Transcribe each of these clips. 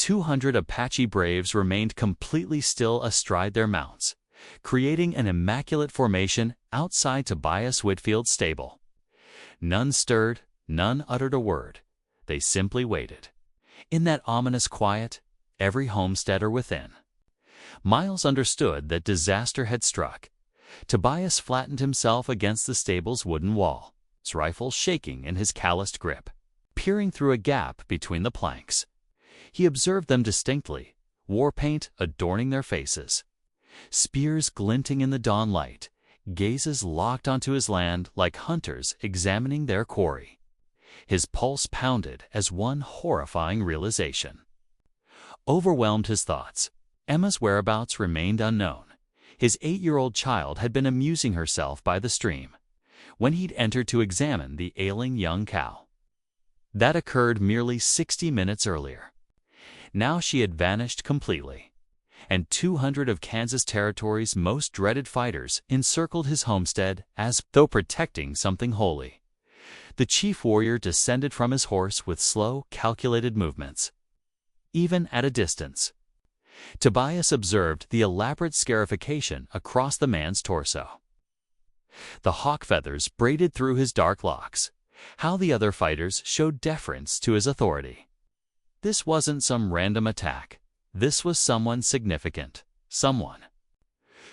200 Apache braves remained completely still astride their mounts, creating an immaculate formation outside Tobias Whitfield's stable. None stirred, none uttered a word. They simply waited. In that ominous quiet, every homesteader within. Miles understood that disaster had struck. Tobias flattened himself against the stable's wooden wall, his rifle shaking in his calloused grip, peering through a gap between the planks. He observed them distinctly, war paint adorning their faces, spears glinting in the dawn light, gazes locked onto his land like hunters examining their quarry. His pulse pounded as one horrifying realization overwhelmed his thoughts. Emma's whereabouts remained unknown. His 8-year-old child had been amusing herself by the stream when he'd entered to examine the ailing young cow. That occurred merely 60 minutes earlier. Now she had vanished completely, and 200 of Kansas Territory's most dreaded fighters encircled his homestead as though protecting something holy. The chief warrior descended from his horse with slow, calculated movements. Even at a distance, Tobias observed the elaborate scarification across the man's torso. The hawk feathers braided through his dark locks. How the other fighters showed deference to his authority. This wasn't some random attack. This was someone significant, someone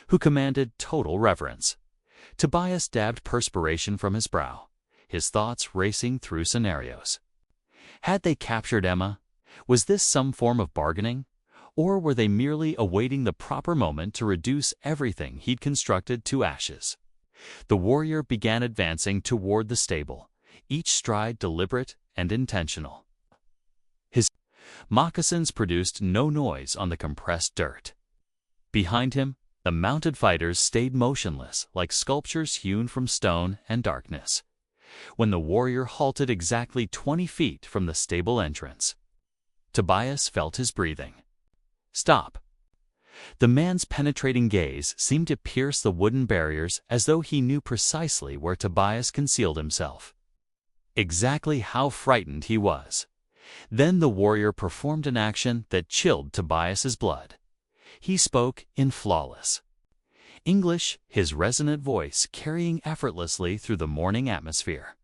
who commanded total reverence. Tobias dabbed perspiration from his brow, his thoughts racing through scenarios. Had they captured Emma? Was this some form of bargaining? Or were they merely awaiting the proper moment to reduce everything he'd constructed to ashes? The warrior began advancing toward the stable, each stride deliberate and intentional. His moccasins produced no noise on the compressed dirt. Behind him, the mounted fighters stayed motionless like sculptures hewn from stone and darkness. When the warrior halted exactly 20 feet from the stable entrance, Tobias felt his breathing stop. The man's penetrating gaze seemed to pierce the wooden barriers as though he knew precisely where Tobias concealed himself, exactly how frightened he was. Then the warrior performed an action that chilled Tobias's blood. He spoke in flawless English, his resonant voice carrying effortlessly through the morning atmosphere.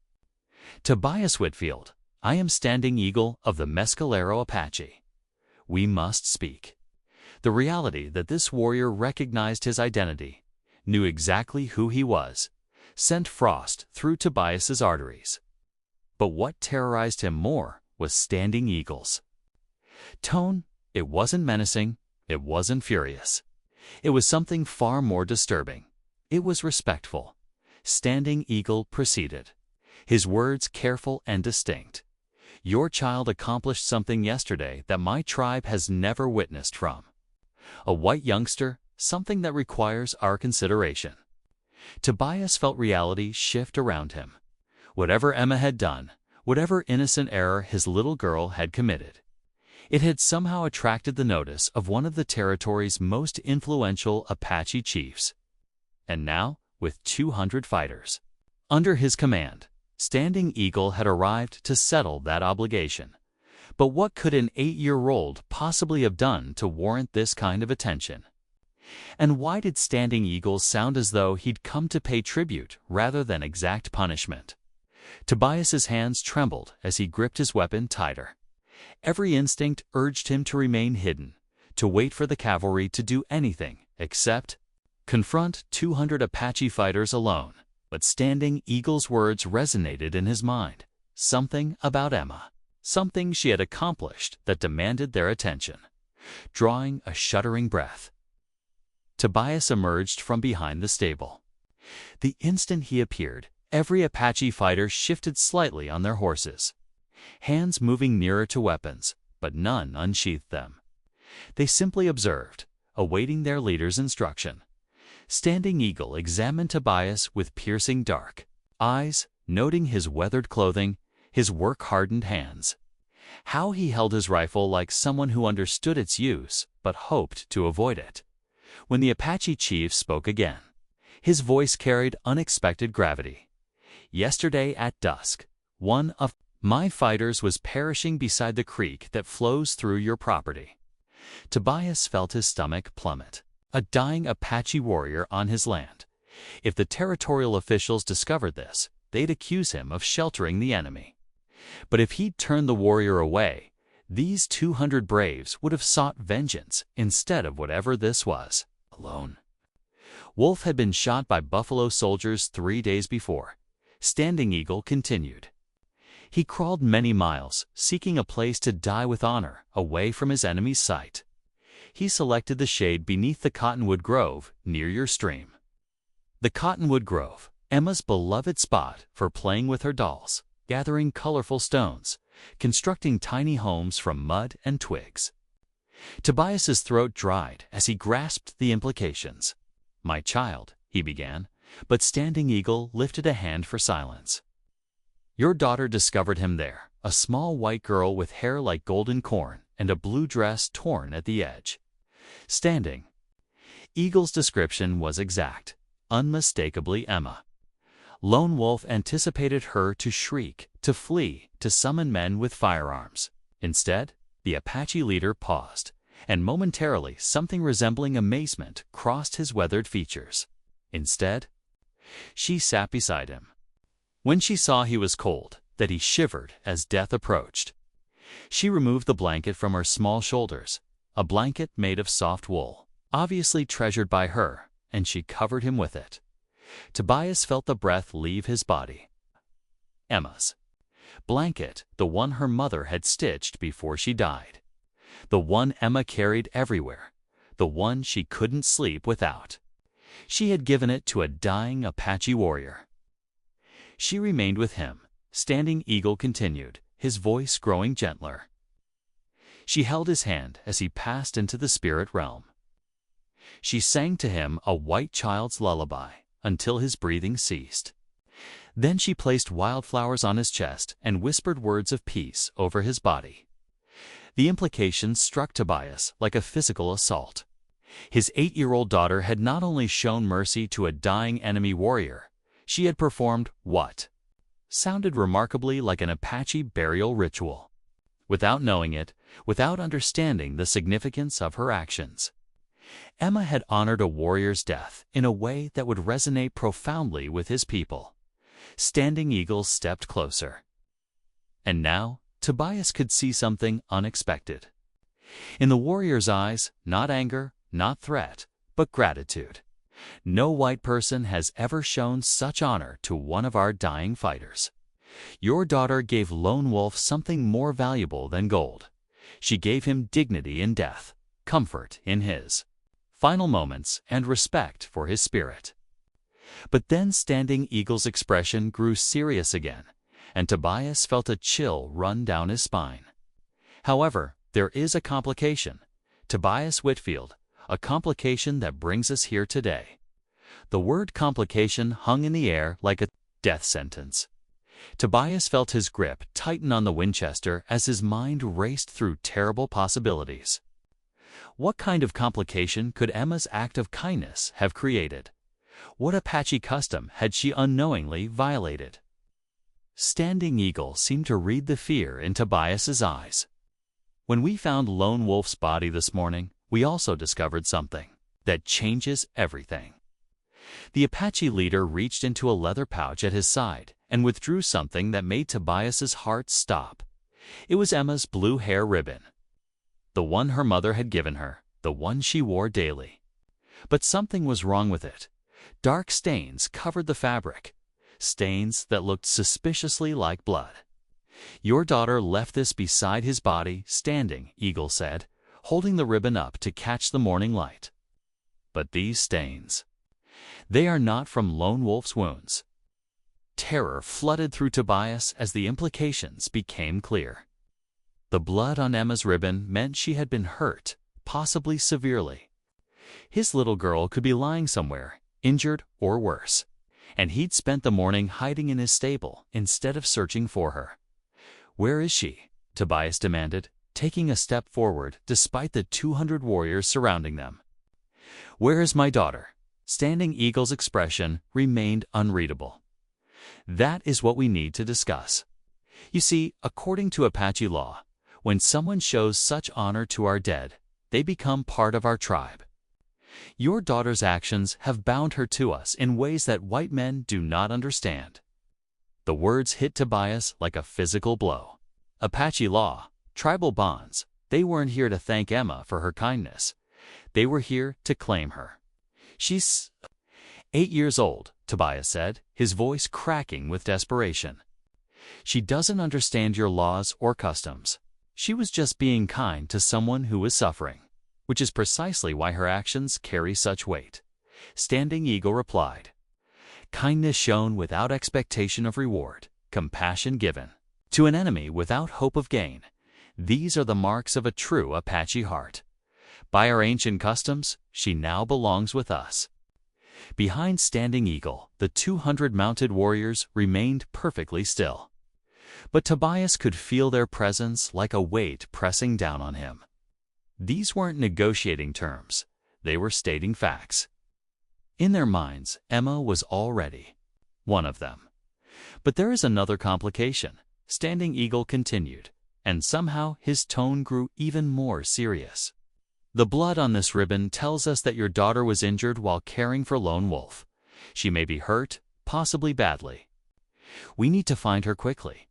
Tobias Whitfield, I am Standing Eagle of the Mescalero Apache. We must speak. The reality that this warrior recognized his identity, knew exactly who he was, sent frost through Tobias's arteries. But what terrorized him more was Standing Eagle's tone. It wasn't menacing, it wasn't furious. It was something far more disturbing. It was respectful. Standing Eagle proceeded, his words careful and distinct. Your child accomplished something yesterday that my tribe has never witnessed from a white youngster, something that requires our consideration. Tobias felt reality shift around him. Whatever Emma had done, whatever innocent error his little girl had committed, it had somehow attracted the notice of one of the territory's most influential Apache chiefs. And now, with 200 fighters under his command, Standing Eagle had arrived to settle that obligation. But what could an 8-year-old possibly have done to warrant this kind of attention? And why did Standing Eagle sound as though he'd come to pay tribute rather than exact punishment? Tobias's hands trembled as he gripped his weapon tighter. Every instinct urged him to remain hidden, to wait for the cavalry to do anything except confront 200 Apache fighters alone. But Standing Eagle's words resonated in his mind. Something about Emma, something she had accomplished that demanded their attention. Drawing a shuddering breath, Tobias emerged from behind the stable. The instant he appeared, every Apache fighter shifted slightly on their horses, hands moving nearer to weapons, but none unsheathed them. They simply observed, awaiting their leader's instruction. Standing Eagle examined Tobias with piercing dark eyes, noting his weathered clothing, his work-hardened hands. How he held his rifle like someone who understood its use but hoped to avoid it. When the Apache chief spoke again, his voice carried unexpected gravity. Yesterday at dusk, one of My fighters was perishing beside the creek that flows through your property. Tobias felt his stomach plummet. A dying Apache warrior on his land. If the territorial officials discovered this, they'd accuse him of sheltering the enemy. But if he'd turned the warrior away, these 200 braves would have sought vengeance instead of whatever this was. Alone. Wolf had been shot by buffalo soldiers 3 days before. Standing Eagle continued. He crawled many miles, seeking a place to die with honor, away from his enemy's sight. He selected the shade beneath the cottonwood grove near your stream. The cottonwood grove, Emma's beloved spot for playing with her dolls, gathering colorful stones, constructing tiny homes from mud and twigs. Tobias's throat dried as he grasped the implications. "My child," he began, but Standing Eagle lifted a hand for silence. "Your daughter discovered him there, a small white girl with hair like golden corn and a blue dress torn at the edge." Standing Eagle's description was exact, unmistakably Emma. Lone Wolf anticipated her to shriek, to flee, to summon men with firearms. Instead, the Apache leader paused, and momentarily something resembling amazement crossed his weathered features. Instead, she sat beside him. When she saw he was cold, that he shivered as death approached, she removed the blanket from her small shoulders, a blanket made of soft wool, obviously treasured by her, and she covered him with it. Tobias felt the breath leave his body. Emma's blanket, the one her mother had stitched before she died. The one Emma carried everywhere, the one she couldn't sleep without. She had given it to a dying Apache warrior. She remained with him. Standing Eagle continued, his voice growing gentler. She held his hand as he passed into the spirit realm. She sang to him a white child's lullaby until his breathing ceased. Then she placed wildflowers on his chest and whispered words of peace over his body. The implications struck Tobias like a physical assault. His 8-year-old daughter had not only shown mercy to a dying enemy warrior, she had performed what sounded remarkably like an Apache burial ritual. Without knowing it, without understanding the significance of her actions, Emma had honored a warrior's death in a way that would resonate profoundly with his people. Standing Eagle stepped closer. And now, Tobias could see something unexpected. In the warrior's eyes, not anger, not threat, but gratitude. No white person has ever shown such honor to one of our dying fighters. Your daughter gave Lone Wolf something more valuable than gold. She gave him dignity in death, comfort in his final moments, and respect for his spirit. But then Standing Eagle's expression grew serious again, and Tobias felt a chill run down his spine. However, there is a complication. Tobias Whitfield, a complication that brings us here today. The word complication hung in the air like a death sentence. Tobias felt his grip tighten on the Winchester as his mind raced through terrible possibilities. What kind of complication could Emma's act of kindness have created? What Apache custom had she unknowingly violated? Standing Eagle seemed to read the fear in Tobias's eyes. When we found Lone Wolf's body this morning, we also discovered something that changes everything. The Apache leader reached into a leather pouch at his side and withdrew something that made Tobias's heart stop. It was Emma's blue hair ribbon. The one her mother had given her, the one she wore daily. But something was wrong with it. Dark stains covered the fabric, stains that looked suspiciously like blood. Your daughter left this beside his body, Standing Eagle said, holding the ribbon up to catch the morning light. But these stains, they are not from Lone Wolf's wounds. Terror flooded through Tobias as the implications became clear. The blood on Emma's ribbon meant she had been hurt, possibly severely. His little girl could be lying somewhere, injured or worse, and he'd spent the morning hiding in his stable instead of searching for her. "Where is she?" Tobias demanded, taking a step forward despite the 200 warriors surrounding them. "Where is my daughter?" Standing Eagle's expression remained unreadable. "That is what we need to discuss." You see, according to Apache law, when someone shows such honor to our dead, they become part of our tribe. Your daughter's actions have bound her to us in ways that white men do not understand. The words hit Tobias like a physical blow. Apache law, tribal bonds, they weren't here to thank Emma for her kindness. They were here to claim her. She's 8 years old, Tobias said, his voice cracking with desperation. She doesn't understand your laws or customs. She was just being kind to someone who was suffering, which is precisely why her actions carry such weight. Standing Eagle replied, kindness shown without expectation of reward, compassion given to an enemy without hope of gain. These are the marks of a true Apache heart. By our ancient customs, she now belongs with us. Behind Standing Eagle, the 200 mounted warriors remained perfectly still. But Tobias could feel their presence like a weight pressing down on him. These weren't negotiating terms. They were stating facts. In their minds, Emma was already one of them. But there is another complication, Standing Eagle continued, and somehow his tone grew even more serious. The blood on this ribbon tells us that your daughter was injured while caring for Lone Wolf. She may be hurt, possibly badly. We need to find her quickly.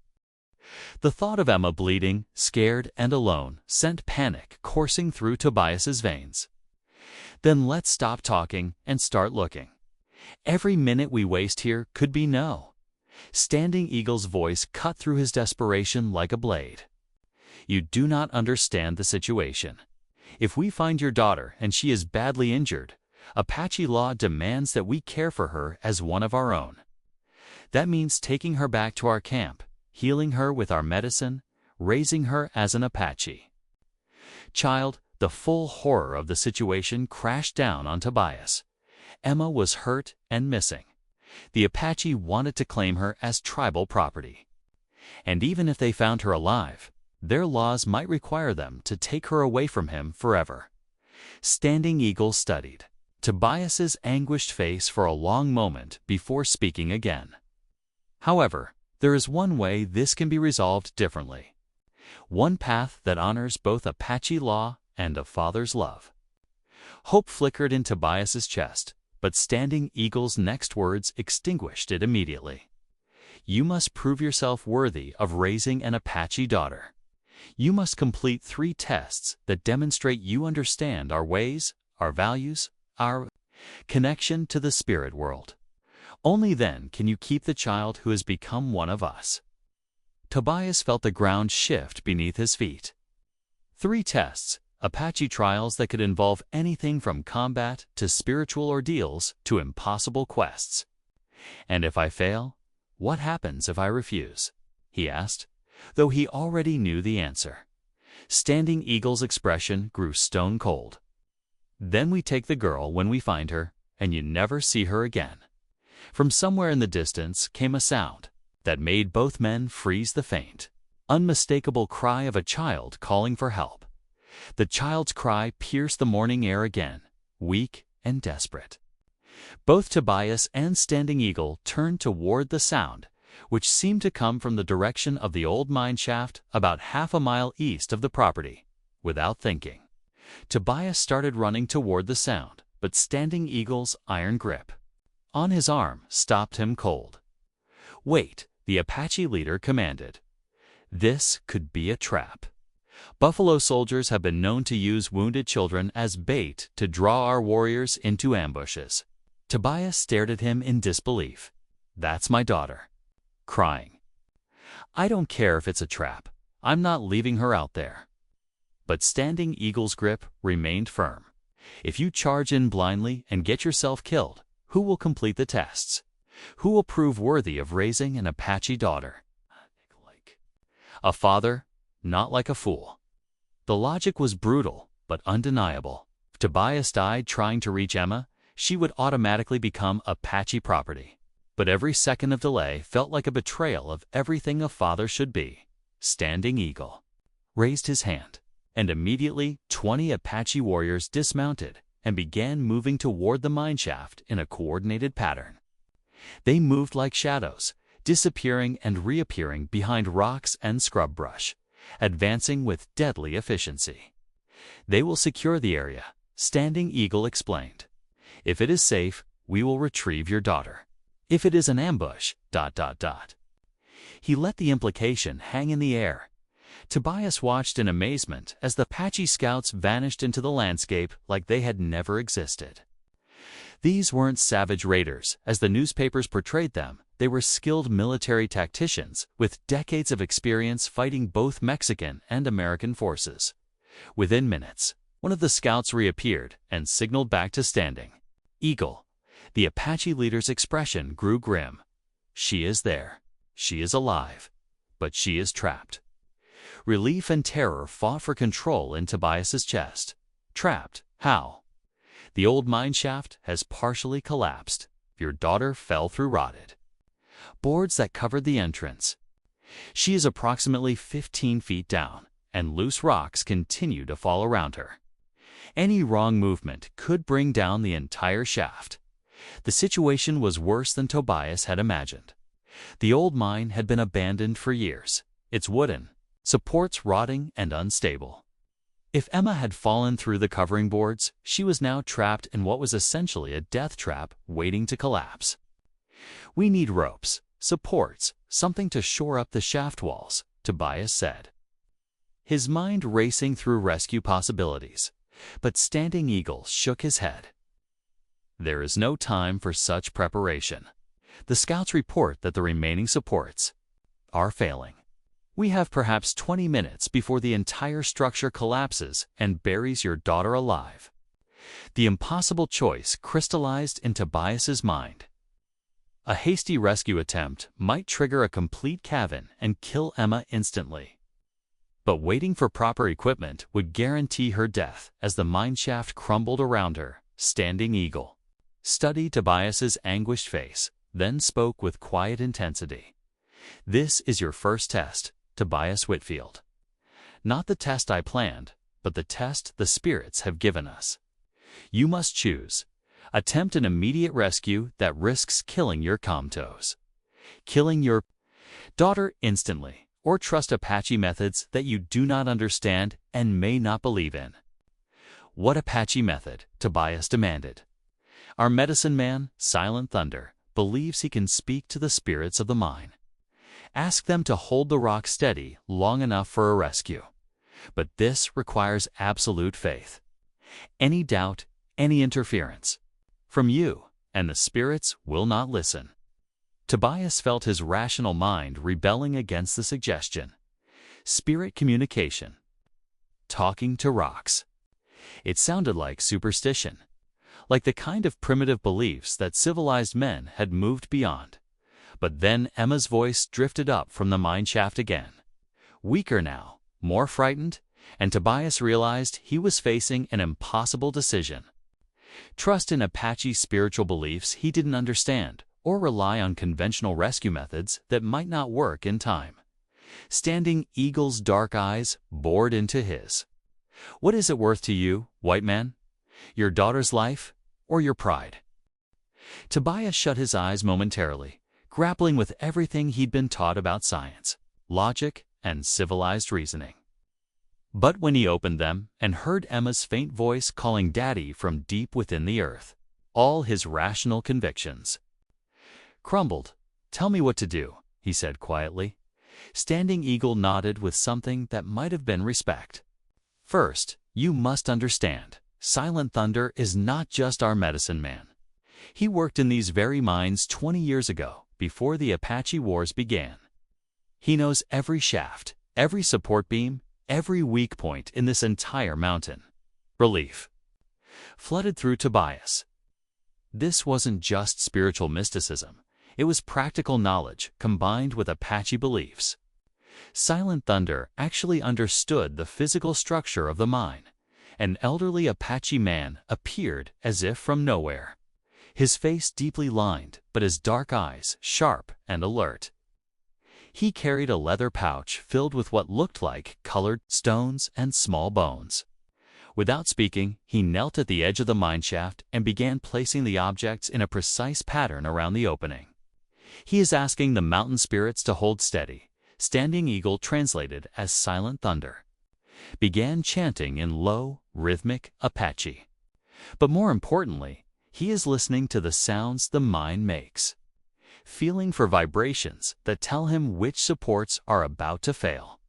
The thought of Emma bleeding, scared and alone, sent panic coursing through Tobias's veins. Then let's stop talking and start looking. Every minute we waste here could be no. Standing Eagle's voice cut through his desperation like a blade. You do not understand the situation. If we find your daughter and she is badly injured, Apache law demands that we care for her as one of our own. That means taking her back to our camp, healing her with our medicine, raising her as an Apache. Child, the full horror of the situation crashed down on Tobias. Emma was hurt and missing. The Apache wanted to claim her as tribal property. And even if they found her alive, their laws might require them to take her away from him forever. Standing Eagle studied Tobias's anguished face for a long moment before speaking again. However, there is one way this can be resolved differently. One path that honors both Apache law and a father's love. Hope flickered in Tobias's chest, but Standing Eagle's next words extinguished it immediately. You must prove yourself worthy of raising an Apache daughter. You must complete 3 tests that demonstrate you understand our ways, our values, our connection to the spirit world. Only then can you keep the child who has become one of us. Tobias felt the ground shift beneath his feet. 3 tests, Apache trials that could involve anything from combat to spiritual ordeals to impossible quests. And if I fail, what happens if I refuse? He asked, though he already knew the answer. Standing Eagle's expression grew stone cold. Then we take the girl when we find her, and you never see her again. From somewhere in the distance came a sound that made both men freeze the faint. Unmistakable cry of a child calling for help. The child's cry pierced the morning air again, weak and desperate. Both Tobias and Standing Eagle turned toward the sound, which seemed to come from the direction of the old mine shaft about half a mile east of the property. Without thinking, Tobias started running toward the sound, but Standing Eagle's iron grip on his arm stopped him cold. Wait, the Apache leader commanded. This could be a trap. Buffalo soldiers have been known to use wounded children as bait to draw our warriors into ambushes. Tobias stared at him in disbelief. That's my daughter. Crying. I don't care if it's a trap. I'm not leaving her out there. But Standing Eagle's grip remained firm. If you charge in blindly and get yourself killed, who will complete the tests? Who will prove worthy of raising an Apache daughter? A father, not like a fool. The logic was brutal, but undeniable. If Tobias died trying to reach Emma, she would automatically become Apache property. But every second of delay felt like a betrayal of everything a father should be. Standing Eagle raised his hand, and immediately 20 Apache warriors dismounted and began moving toward the mine shaft in a coordinated pattern. They moved like shadows, disappearing and reappearing behind rocks and scrub brush, advancing with deadly efficiency. They will secure the area, Standing Eagle explained. If it is safe, we will retrieve your daughter. If it is an ambush, ... He let the implication hang in the air. Tobias watched in amazement as the Apache scouts vanished into the landscape like they had never existed. These weren't savage raiders, as the newspapers portrayed them. They were skilled military tacticians with decades of experience fighting both Mexican and American forces. Within minutes, one of the scouts reappeared and signaled back to Standing Eagle. The Apache leader's expression grew grim. She is there. She is alive. But she is trapped. Relief and terror fought for control in Tobias's chest. Trapped? How? The old mine shaft has partially collapsed. Your daughter fell through rotted boards that covered the entrance. She is approximately 15 feet down, and loose rocks continue to fall around her. Any wrong movement could bring down the entire shaft. The situation was worse than Tobias had imagined. The old mine had been abandoned for years, its wooden supports rotting and unstable. If Emma had fallen through the covering boards, she was now trapped in what was essentially a death trap waiting to collapse. We need ropes, supports, something to shore up the shaft walls, Tobias said, his mind racing through rescue possibilities. But Standing Eagle shook his head. There is no time for such preparation. The scouts report that the remaining supports are failing. We have perhaps 20 minutes before the entire structure collapses and buries your daughter alive. The impossible choice crystallized in Tobias's mind. A hasty rescue attempt might trigger a complete cave-in and kill Emma instantly. But waiting for proper equipment would guarantee her death as the mineshaft crumbled around her. Standing Eagle studied Tobias's anguished face, then spoke with quiet intensity. This is your first test, Tobias Whitfield. Not the test I planned, but the test the spirits have given us. You must choose. Attempt an immediate rescue that risks killing your comatose, killing your daughter instantly, or trust Apache methods that you do not understand and may not believe in. What Apache method? Tobias demanded. Our medicine man, Silent Thunder, believes he can speak to the spirits of the mine. Ask them to hold the rock steady long enough for a rescue. But this requires absolute faith. Any doubt, any interference from you, and the spirits will not listen. Tobias felt his rational mind rebelling against the suggestion. Spirit communication. Talking to rocks. It sounded like superstition, like the kind of primitive beliefs that civilized men had moved beyond. But then Emma's voice drifted up from the mineshaft again. Weaker now, more frightened, and Tobias realized he was facing an impossible decision. Trust in Apache spiritual beliefs he didn't understand, or rely on conventional rescue methods that might not work in time. Standing Eagle's dark eyes bored into his. What is it worth to you, white man? Your daughter's life, or your pride? Tobias shut his eyes momentarily, grappling with everything he'd been taught about science, logic, and civilized reasoning. But when he opened them and heard Emma's faint voice calling Daddy from deep within the earth, all his rational convictions crumbled. Tell me what to do, he said quietly. Standing Eagle nodded with something that might have been respect. First, you must understand, Silent Thunder is not just our medicine man. He worked in these very mines 20 years ago, before the Apache Wars began. He knows every shaft, every support beam, every weak point in this entire mountain. Relief flooded through Tobias. This wasn't just spiritual mysticism. It was practical knowledge combined with Apache beliefs. Silent Thunder actually understood the physical structure of the mine. An elderly Apache man appeared as if from nowhere. His face deeply lined, but his dark eyes sharp and alert. He carried a leather pouch filled with what looked like colored stones and small bones. Without speaking, he knelt at the edge of the mineshaft and began placing the objects in a precise pattern around the opening. He is asking the mountain spirits to hold steady. Standing Eagle, translated as silent thunder, began chanting in low, rhythmic Apache. But more importantly, he is listening to the sounds the mind makes, feeling for vibrations that tell him which supports are about to fail.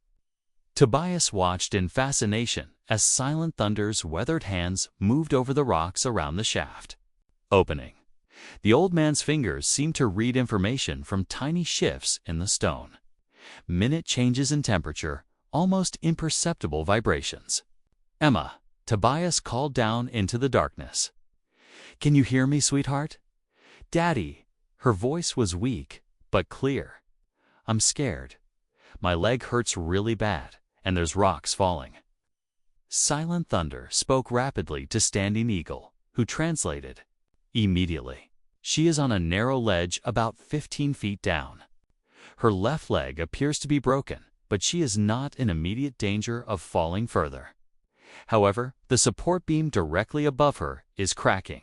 Tobias watched in fascination as Silent Thunder's weathered hands moved over the rocks around the shaft. Opening. The old man's fingers seemed to read information from tiny shifts in the stone. Minute changes in temperature, almost imperceptible vibrations. "Emma," Tobias called down into the darkness. "Can you hear me, sweetheart?" "Daddy." Her voice was weak, but clear. "I'm scared. My leg hurts really bad, and there's rocks falling." Silent Thunder spoke rapidly to Standing Eagle, who translated. "Immediately. She is on a narrow ledge about 15 feet down. Her left leg appears to be broken, but she is not in immediate danger of falling further. However, the support beam directly above her is cracking.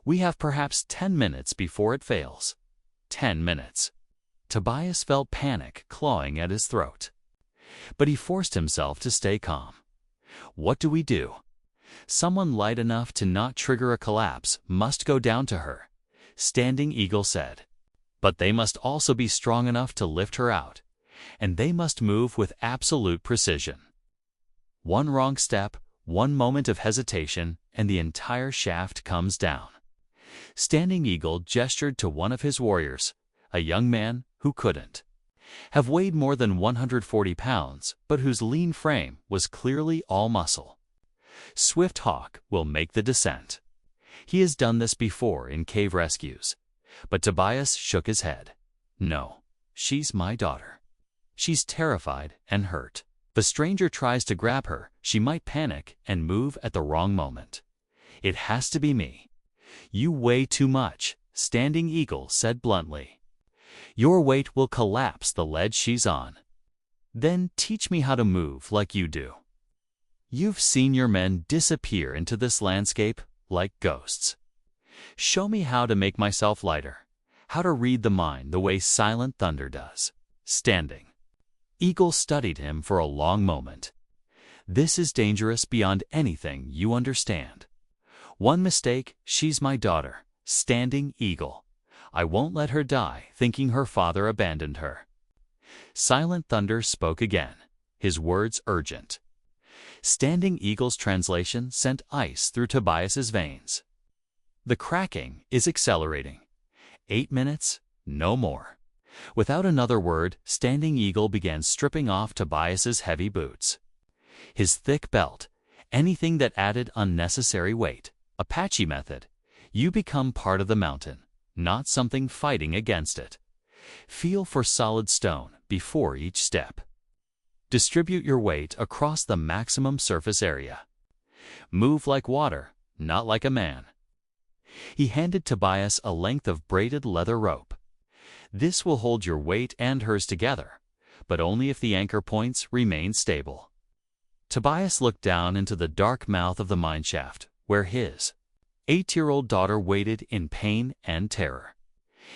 We have perhaps 10 minutes before it fails." 10 minutes. Tobias felt panic clawing at his throat. But he forced himself to stay calm. "What do we do?" "Someone light enough to not trigger a collapse must go down to her," Standing Eagle said. "But they must also be strong enough to lift her out, and they must move with absolute precision. One wrong step, one moment of hesitation, and the entire shaft comes down." Standing Eagle gestured to one of his warriors, a young man who couldn't have weighed more than 140 pounds, but whose lean frame was clearly all muscle. "Swift Hawk will make the descent. He has done this before in cave rescues." But Tobias shook his head. "No, she's my daughter. She's terrified and hurt. If a stranger tries to grab her, she might panic and move at the wrong moment. It has to be me." "You weigh too much," Standing Eagle said bluntly. "Your weight will collapse the ledge she's on." "Then teach me how to move like you do. You've seen your men disappear into this landscape like ghosts. Show me how to make myself lighter, how to read the mind the way Silent Thunder does." Standing Eagle studied him for a long moment. "This is dangerous beyond anything you understand. One mistake, she's my daughter, Standing Eagle. I won't let her die thinking her father abandoned her." Silent Thunder spoke again, his words urgent. Standing Eagle's translation sent ice through Tobias's veins. "The cracking is accelerating. 8 minutes, no more." Without another word, Standing Eagle began stripping off Tobias's heavy boots, his thick belt, anything that added unnecessary weight. Apache method. You become part of the mountain, not something fighting against it. Feel for solid stone before each step. Distribute your weight across the maximum surface area. Move like water, not like a man. He handed Tobias a length of braided leather rope. "This will hold your weight and hers together, but only if the anchor points remain stable." Tobias looked down into the dark mouth of the mine shaft, where his 8-year-old daughter waited in pain and terror.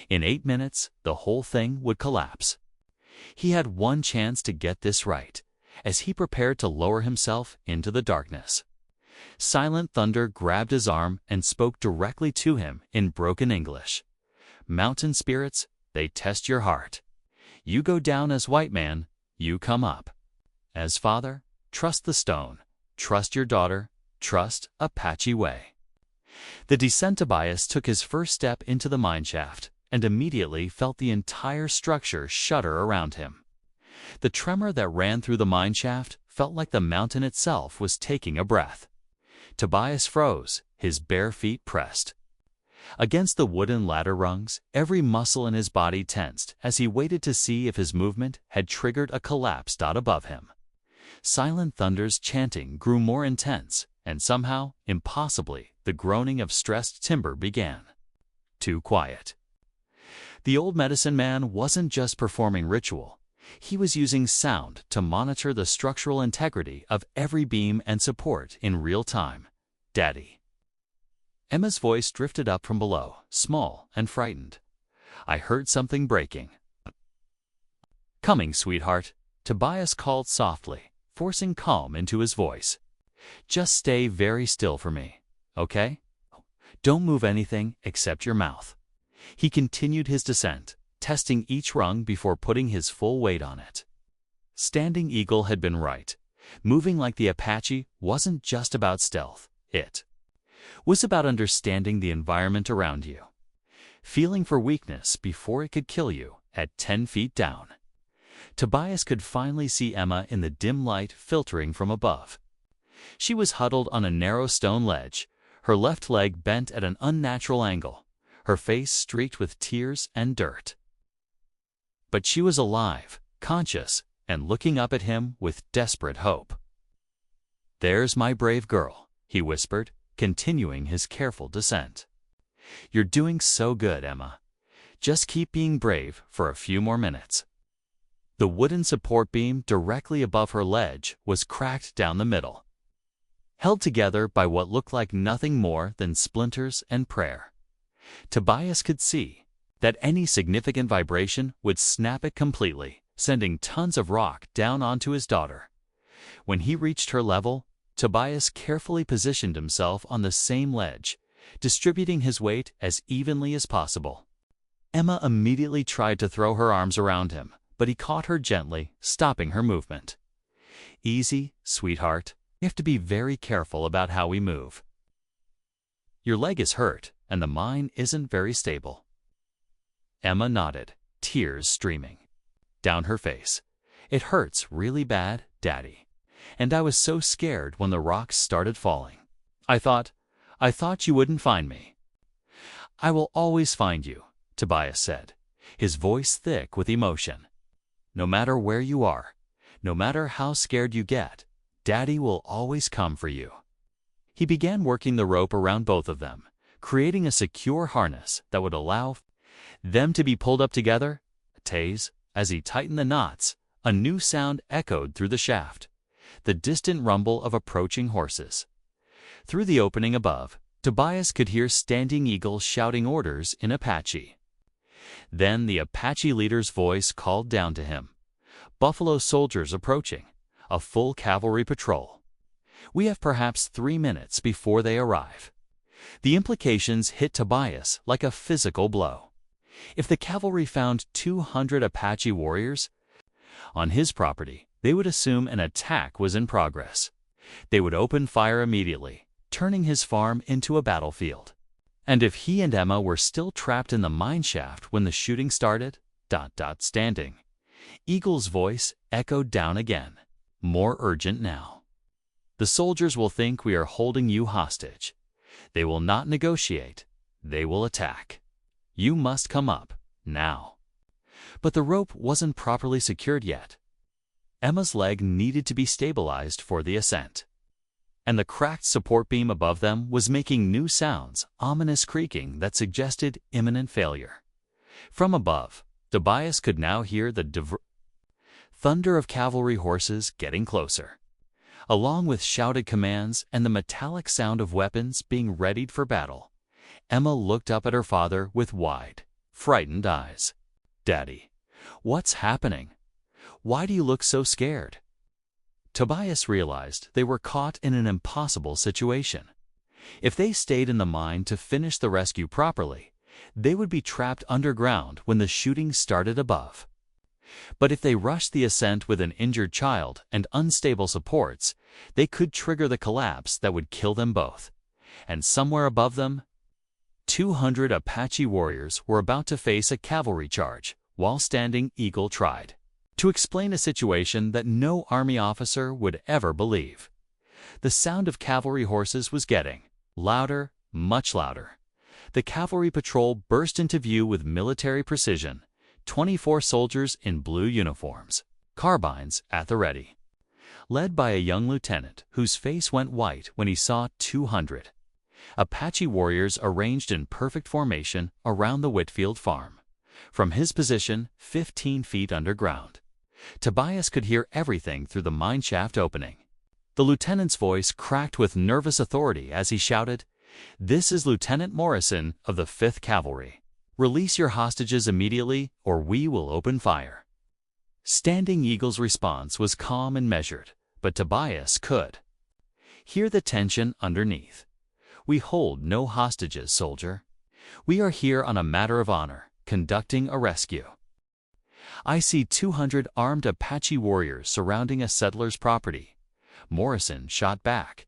In 8 minutes, the whole thing would collapse. He had one chance to get this right, as he prepared to lower himself into the darkness. Silent Thunder grabbed his arm and spoke directly to him in broken English. "Mountain spirits, they test your heart. You go down as white man, you come up. As father, trust the stone, trust your daughter, trust Apache way." The descent. Tobias took his first step into the mine shaft and immediately felt the entire structure shudder around him. The tremor that ran through the mine shaft felt like the mountain itself was taking a breath. Tobias froze, his bare feet pressed against the wooden ladder rungs. Every muscle in his body tensed as he waited to see if his movement had triggered a collapse above him. Silent Thunder's chanting grew more intense, and somehow, impossibly, the groaning of stressed timber began. Too quiet. The old medicine man wasn't just performing ritual. He was using sound to monitor the structural integrity of every beam and support in real time. "Daddy." Emma's voice drifted up from below, small and frightened. I heard something breaking. Coming, sweetheart, Tobias called softly, forcing calm into his voice. Just stay very still for me, okay? Don't move anything except your mouth. He continued his descent, testing each rung before putting his full weight on it. Standing Eagle had been right. Moving like the Apache wasn't just about stealth. It was about understanding the environment around you. Feeling for weakness before it could kill you at 10 feet down. Tobias could finally see Emma in the dim light filtering from above. She was huddled on a narrow stone ledge, her left leg bent at an unnatural angle, her face streaked with tears and dirt. But she was alive, conscious, and looking up at him with desperate hope. "There's my brave girl," he whispered, continuing his careful descent. "You're doing so good, Emma. Just keep being brave for a few more minutes." The wooden support beam directly above her ledge was cracked down the middle, held together by what looked like nothing more than splinters and prayer. Tobias could see that any significant vibration would snap it completely, sending tons of rock down onto his daughter. When he reached her level, Tobias carefully positioned himself on the same ledge, distributing his weight as evenly as possible. Emma immediately tried to throw her arms around him, but he caught her gently, stopping her movement. "Easy, sweetheart. You have to be very careful about how we move. Your leg is hurt, and the mine isn't very stable." Emma nodded, tears streaming down her face. "It hurts really bad, Daddy. And I was so scared when the rocks started falling. I thought you wouldn't find me." "I will always find you," Tobias said, his voice thick with emotion. "No matter where you are, no matter how scared you get, Daddy will always come for you." He began working the rope around both of them, creating a secure harness that would allow them to be pulled up together. As he tightened the knots, a new sound echoed through the shaft, the distant rumble of approaching horses. Through the opening above, Tobias could hear Standing Eagle shouting orders in Apache. Then the Apache leader's voice called down to him. "Buffalo soldiers approaching. A full cavalry patrol. We have perhaps 3 minutes before they arrive." The implications hit Tobias like a physical blow. If the cavalry found 200 Apache warriors on his property, they would assume an attack was in progress. They would open fire immediately, turning his farm into a battlefield. And if he and Emma were still trapped in the mine shaft when the shooting started, Standing Eagle's voice echoed down again, more urgent now. "The soldiers will think we are holding you hostage. They will not negotiate. They will attack. You must come up, now." But the rope wasn't properly secured yet. Emma's leg needed to be stabilized for the ascent. And the cracked support beam above them was making new sounds, ominous creaking that suggested imminent failure. From above, Tobias could now hear the thunder of cavalry horses getting closer, along with shouted commands and the metallic sound of weapons being readied for battle. Emma looked up at her father with wide, frightened eyes. "Daddy, what's happening? Why do you look so scared?" Tobias realized they were caught in an impossible situation. If they stayed in the mine to finish the rescue properly, they would be trapped underground when the shooting started above. But if they rushed the ascent with an injured child and unstable supports, they could trigger the collapse that would kill them both. And somewhere above them, 200 Apache warriors were about to face a cavalry charge, while Standing Eagle tried to explain a situation that no army officer would ever believe. The sound of cavalry horses was getting louder, much louder. The cavalry patrol burst into view with military precision, 24 soldiers in blue uniforms, carbines at the ready, led by a young lieutenant whose face went white when he saw 200 Apache warriors arranged in perfect formation around the Whitfield farm. From his position, 15 feet underground, Tobias could hear everything through the mine shaft opening. The lieutenant's voice cracked with nervous authority as he shouted, "This is Lieutenant Morrison of the 5th Cavalry. Release your hostages immediately, or we will open fire. Standing Eagle's response was calm and measured, but Tobias could hear the tension underneath. We hold no hostages, soldier. We are here on a matter of honor, conducting a rescue. I see 200 armed Apache warriors surrounding a settler's property. Morrison shot back.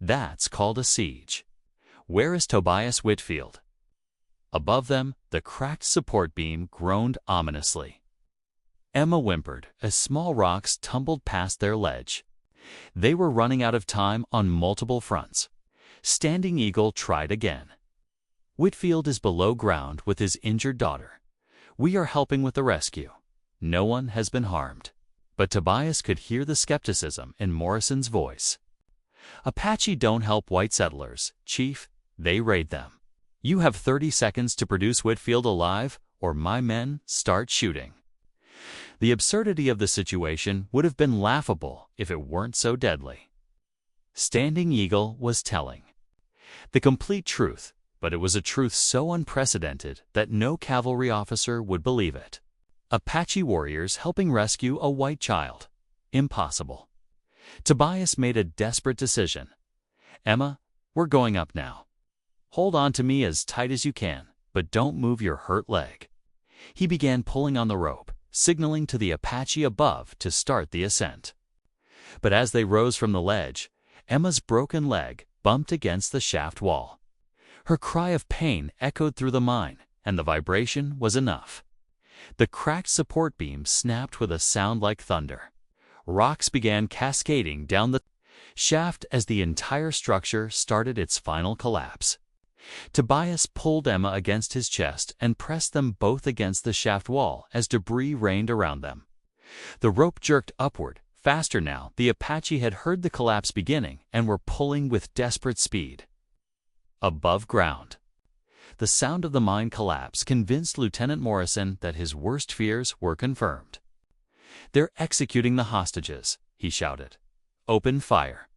That's called a siege. Where is Tobias Whitfield? Above them, the cracked support beam groaned ominously. Emma whimpered as small rocks tumbled past their ledge. They were running out of time on multiple fronts. Standing Eagle tried again. Whitfield is below ground with his injured daughter. We are helping with the rescue. No one has been harmed. But Tobias could hear the skepticism in Morrison's voice. Apache don't help white settlers, Chief. They raid them. You have 30 seconds to produce Whitfield alive, or my men start shooting. The absurdity of the situation would have been laughable if it weren't so deadly. Standing Eagle was telling the complete truth, but it was a truth so unprecedented that no cavalry officer would believe it. Apache warriors helping rescue a white child. Impossible. Tobias made a desperate decision. Emma, we're going up now. Hold on to me as tight as you can, but don't move your hurt leg. He began pulling on the rope, signaling to the Apache above to start the ascent. But as they rose from the ledge, Emma's broken leg bumped against the shaft wall. Her cry of pain echoed through the mine, and the vibration was enough. The cracked support beam snapped with a sound like thunder. Rocks began cascading down the shaft as the entire structure started its final collapse. Tobias pulled Emma against his chest and pressed them both against the shaft wall as debris rained around them. The rope jerked upward, faster now. The Apache had heard the collapse beginning and were pulling with desperate speed. Above ground, the sound of the mine collapse convinced Lieutenant Morrison that his worst fears were confirmed. They're executing the hostages, he shouted. Open fire.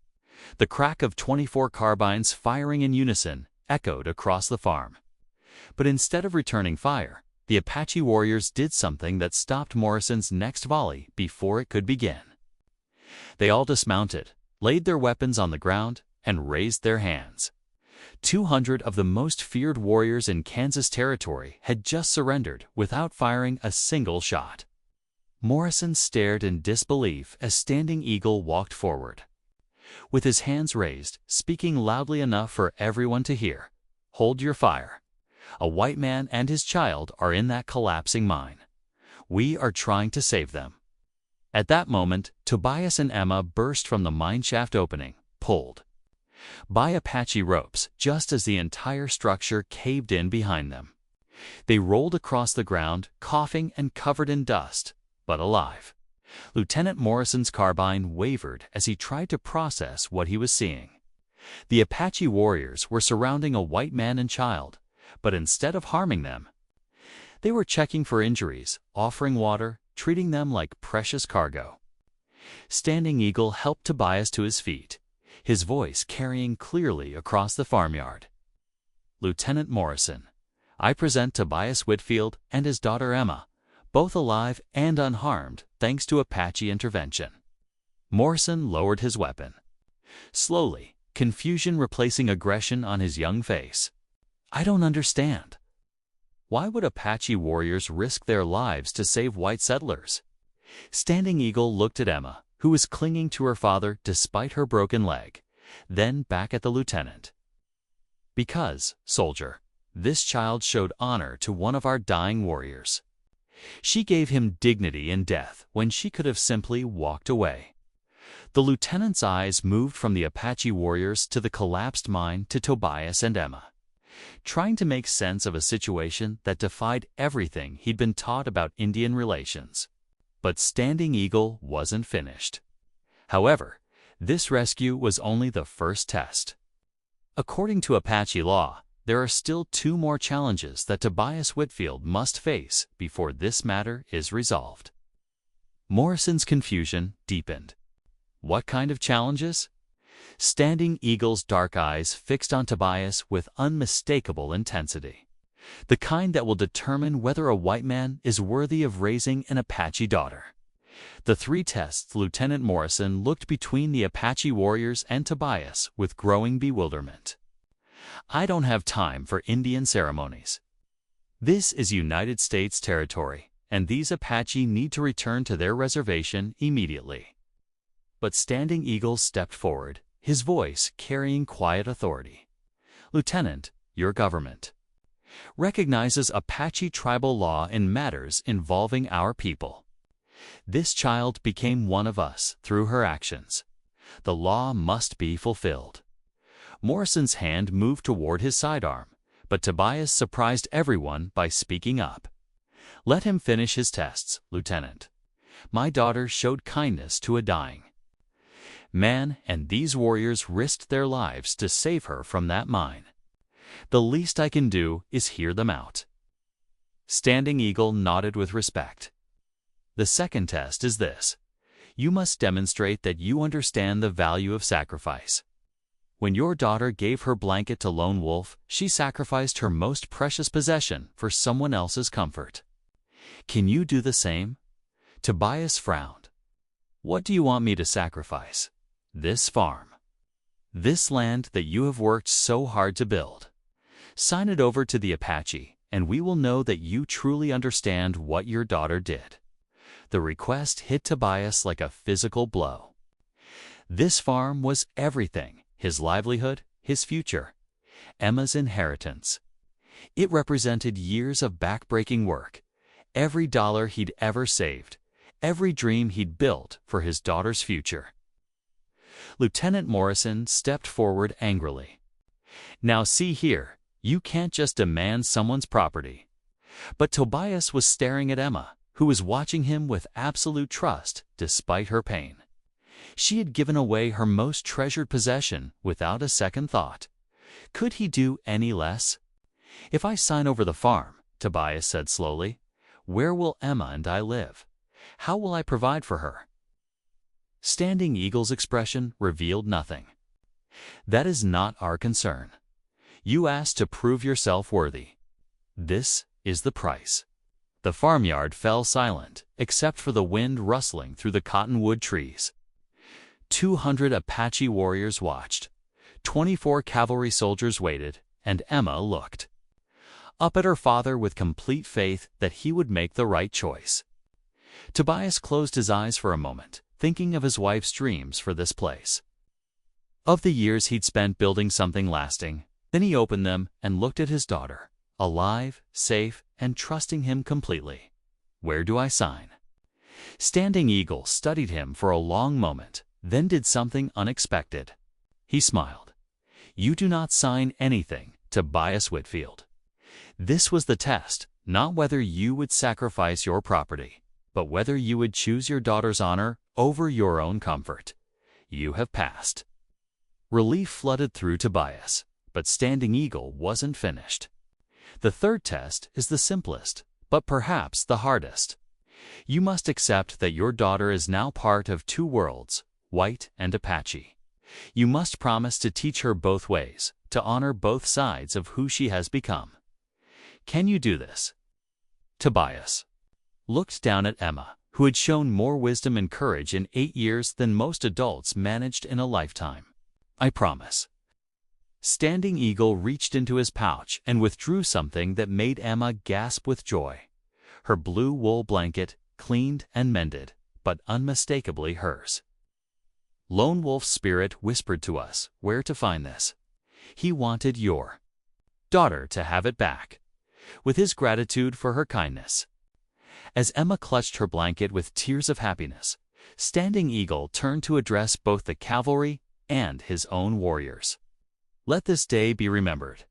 The crack of 24 carbines firing in unison echoed across the farm. But instead of returning fire, the Apache warriors did something that stopped Morrison's next volley before it could begin. They all dismounted, laid their weapons on the ground, and raised their hands. 200 of the most feared warriors in Kansas Territory had just surrendered without firing a single shot. Morrison stared in disbelief as Standing Eagle walked forward. With his hands raised, speaking loudly enough for everyone to hear, "Hold your fire. A white man and his child are in that collapsing mine. We are trying to save them." At that moment, Tobias and Emma burst from the mine shaft opening, pulled by Apache ropes just as the entire structure caved in behind them. They rolled across the ground, coughing and covered in dust, but alive. Lieutenant Morrison's carbine wavered as he tried to process what he was seeing. The Apache warriors were surrounding a white man and child, but instead of harming them, they were checking for injuries, offering water, treating them like precious cargo. Standing Eagle helped Tobias to his feet, his voice carrying clearly across the farmyard. "Lieutenant Morrison, I present Tobias Whitfield and his daughter Emma, both alive and unharmed thanks to Apache intervention." Morrison lowered his weapon. Slowly, confusion replacing aggression on his young face. "I don't understand. Why would Apache warriors risk their lives to save white settlers?" Standing Eagle looked at Emma, who was clinging to her father despite her broken leg, then back at the lieutenant. "Because, soldier, this child showed honor to one of our dying warriors. She gave him dignity in death when she could have simply walked away." The lieutenant's eyes moved from the Apache warriors to the collapsed mine to Tobias and Emma, trying to make sense of a situation that defied everything he'd been taught about Indian relations. But Standing Eagle wasn't finished. However, this rescue was only the first test. According to Apache law, there are still 2 more challenges that Tobias Whitfield must face before this matter is resolved. Morrison's confusion deepened. What kind of challenges? Standing Eagle's dark eyes fixed on Tobias with unmistakable intensity. the kind that will determine whether a white man is worthy of raising an Apache daughter. The three tests. Lieutenant Morrison looked between the Apache warriors and Tobias with growing bewilderment. "I don't have time for Indian ceremonies. This is United States territory, and these Apache need to return to their reservation immediately." But Standing Eagle stepped forward, his voice carrying quiet authority. "Lieutenant, your government recognizes Apache tribal law in matters involving our people. This child became one of us through her actions. The law must be fulfilled." Morrison's hand moved toward his sidearm, but Tobias surprised everyone by speaking up. "Let him finish his tests, Lieutenant. My daughter showed kindness to a dying man, and these warriors risked their lives to save her from that mine. The least I can do is hear them out." Standing Eagle nodded with respect. "The second test is this. You must demonstrate that you understand the value of sacrifice. When your daughter gave her blanket to Lone Wolf, she sacrificed her most precious possession for someone else's comfort. Can you do the same?" Tobias frowned. "What do you want me to sacrifice?" "This farm. This land that you have worked so hard to build. Sign it over to the Apache, and we will know that you truly understand what your daughter did." The request hit Tobias like a physical blow. This farm was everything: his livelihood, his future, Emma's inheritance. It represented years of backbreaking work, every dollar he'd ever saved, every dream he'd built for his daughter's future. Lieutenant Morrison stepped forward angrily. "Now see here, you can't just demand someone's property." But Tobias was staring at Emma, who was watching him with absolute trust despite her pain. She had given away her most treasured possession without a second thought. Could he do any less? "If I sign over the farm," Tobias said slowly, "where will Emma and I live? How will I provide for her?" Standing Eagle's expression revealed nothing. "That is not our concern. You asked to prove yourself worthy. This is the price." The farmyard fell silent, except for the wind rustling through the cottonwood trees. 200 Apache warriors watched. 24 cavalry soldiers waited, and Emma looked up at her father with complete faith that he would make the right choice. Tobias closed his eyes for a moment, thinking of his wife's dreams for this place, of the years he'd spent building something lasting. Then he opened them and looked at his daughter, alive, safe, and trusting him completely. "Where do I sign?" Standing Eagle studied him for a long moment, then did something unexpected. He smiled. "You do not sign anything, Tobias Whitfield. This was the test, not whether you would sacrifice your property, but whether you would choose your daughter's honor over your own comfort. You have passed." Relief flooded through Tobias, but Standing Eagle wasn't finished. "The third test is the simplest, but perhaps the hardest. You must accept that your daughter is now part of two worlds, white and Apache. You must promise to teach her both ways, to honor both sides of who she has become. Can you do this?" Tobias looked down at Emma, who had shown more wisdom and courage in 8 years than most adults managed in a lifetime. "I promise." Standing Eagle reached into his pouch and withdrew something that made Emma gasp with joy. Her blue wool blanket, cleaned and mended, but unmistakably hers. Lone Wolf's spirit whispered to us where to find this. He wanted your daughter to have it back, with his gratitude for her kindness. As Emma clutched her blanket with tears of happiness, Standing Eagle turned to address both the cavalry and his own warriors. "Let this day be remembered.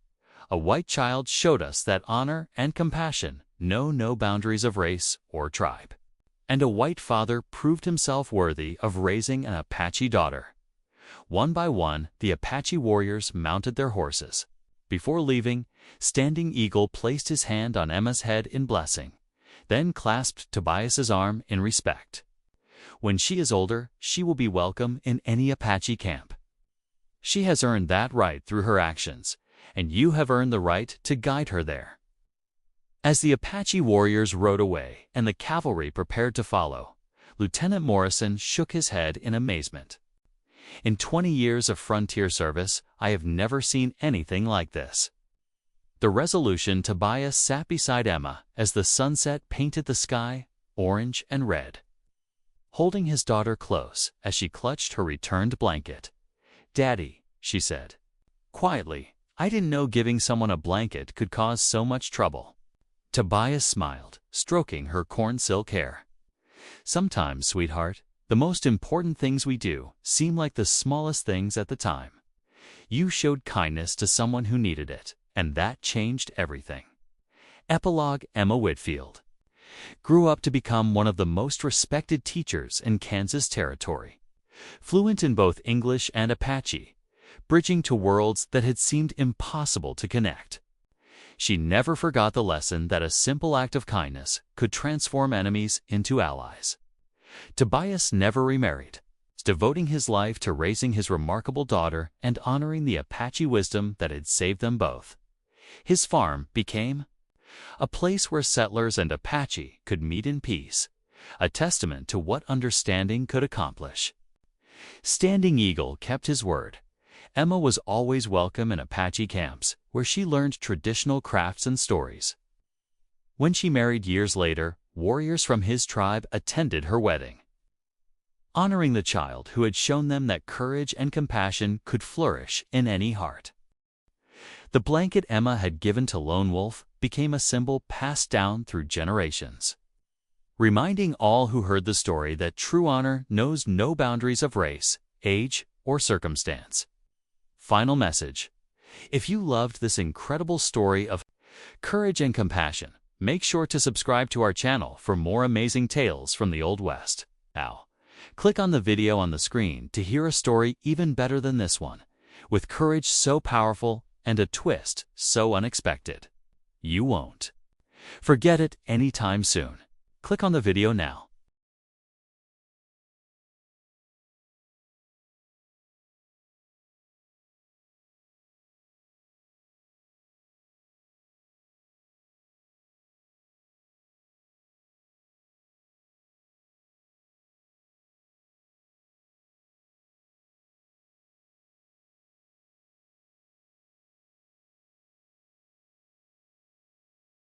A white child showed us that honor and compassion know no boundaries of race or tribe. And a white father proved himself worthy of raising an Apache daughter." One by one, the Apache warriors mounted their horses. Before leaving, Standing Eagle placed his hand on Emma's head in blessing, then clasped Tobias's arm in respect. "When she is older, she will be welcome in any Apache camp. She has earned that right through her actions, and you have earned the right to guide her there." As the Apache warriors rode away and the cavalry prepared to follow, Lieutenant Morrison shook his head in amazement. In 20 years of frontier service, I have never seen anything like this. The resolution Tobias sat beside Emma as the sunset painted the sky orange and red, holding his daughter close as she clutched her returned blanket. "Daddy," she said quietly, "I didn't know giving someone a blanket could cause so much trouble." Tobias smiled, stroking her corn silk hair. "Sometimes, sweetheart, the most important things we do seem like the smallest things at the time. You showed kindness to someone who needed it, and that changed everything." Epilogue. Emma Whitfield grew up to become one of the most respected teachers in Kansas Territory, fluent in both English and Apache, bridging to worlds that had seemed impossible to connect. She never forgot the lesson that a simple act of kindness could transform enemies into allies. Tobias never remarried, devoting his life to raising his remarkable daughter and honoring the Apache wisdom that had saved them both. His farm became a place where settlers and Apache could meet in peace, a testament to what understanding could accomplish. Standing Eagle kept his word. Emma was always welcome in Apache camps, where she learned traditional crafts and stories. When she married years later, warriors from his tribe attended her wedding, honoring the child who had shown them that courage and compassion could flourish in any heart. The blanket Emma had given to Lone Wolf became a symbol passed down through generations, reminding all who heard the story that true honor knows no boundaries of race, age, or circumstance. Final message. If you loved this incredible story of courage and compassion, make sure to subscribe to our channel for more amazing tales from the Old West. Now, click on the video on the screen to hear a story even better than this one, with courage so powerful and a twist so unexpected. You won't forget it anytime soon. Click on the video now.